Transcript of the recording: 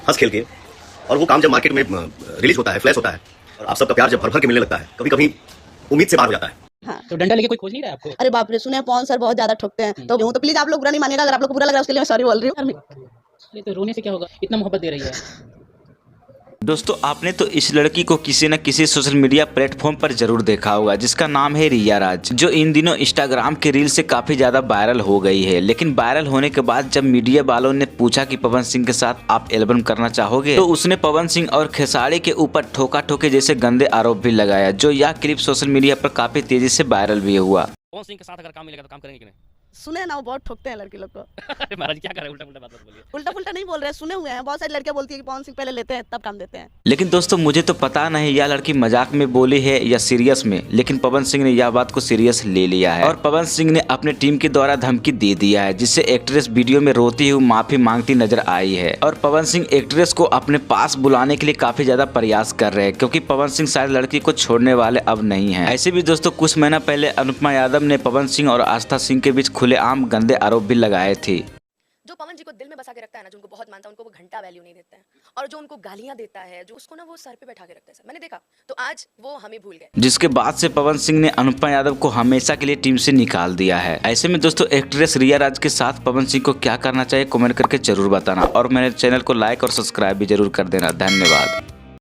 हंस खेल के, और वो काम जब मार्केट में रिलीज होता है, फ्लैश होता है, और आप सबका प्यार जब भर भर के मिलने लगता है, कभी कभी उम्मीद से बाहर हो जाता है। हाँ। तो डंडा लेके कोई खोज नहीं रहा है आपको? अरे बाप रे, सुने हैं पवन सर बहुत ज्यादा ठोकते हैं, तो वो तो प्लीज आप लोग बुरा नहीं मानिएगा, अगर आप लोग को बुरा लग रहा है उसके लिए मैं सॉरी बोल रही हूँ। अरे तो रोने से क्या होगा, इतना मोहब्बत दे रही है। दोस्तों आपने तो इस लड़की को किसी न किसी सोशल मीडिया प्लेटफॉर्म पर जरूर देखा होगा, जिसका नाम है रिया राज, जो इन दिनों इंस्टाग्राम के रील से काफी ज्यादा वायरल हो गई है। लेकिन वायरल होने के बाद जब मीडिया वालों ने पूछा कि पवन सिंह के साथ आप एल्बम करना चाहोगे, तो उसने पवन सिंह और खेसारी के ऊपर ठोका ठोके जैसे गंदे आरोप भी लगाया, जो यह क्लिप सोशल मीडिया पर काफी तेजी से वायरल भी हुआ। पवन सिंह के साथ अगर काम मिलेगा तो काम करेंगे कि नहीं? सुने ना, वो बहुत ठोकते हैं लड़की लोग को। अरे महाराज क्या कर रहे हैं, उल्टा पुल्टा बात मत बोलिए। उल्टा पुल्टा नहीं बोल रहे हैं, सुने हुए हैं, बहुत सारी लड़कियां बोलती है कि पवन सिंह पहले लेते हैं तब काम देते हैं। लेकिन दोस्तों मुझे तो पता नहीं यह लड़की मजाक में बोली है या सीरियस में, लेकिन पवन सिंह ने यह बात को सीरियस ले लिया है और पवन सिंह ने अपने टीम के द्वारा धमकी दे दिया है, जिससे एक्ट्रेस वीडियो में रोती हुई माफी मांगती नजर आई है। और पवन सिंह एक्ट्रेस को अपने पास बुलाने के लिए काफी ज्यादा प्रयास कर रहे हैं, क्योंकि पवन सिंह शायद लड़की को छोड़ने वाले अब नहीं है। ऐसे भी दोस्तों कुछ महीना पहले अनुपमा यादव ने पवन सिंह और आस्था सिंह के बीच खुलेआम गंदे आरोप भी लगाए थे। जो पवन जी को दिल में बसा के रखता है ना, जो उनको बहुत मानता है, उनको वो घंटा वैल्यू नहीं देता है, और जो उनको गालियां देता है, जो उसको ना वो सर पे बैठा के रखता है, सर मैंने देखा, तो आज वो हमें भूल गए। जिसके बाद से पवन सिंह ने अनुपमा यादव को हमेशा के लिए टीम से निकाल दिया है। ऐसे में दोस्तों एक्ट्रेस रिया राज के साथ पवन सिंह को क्या करना चाहिए कमेंट करके जरूर बताना, और मेरे चैनल को लाइक और सब्सक्राइब भी जरूर कर देना। धन्यवाद।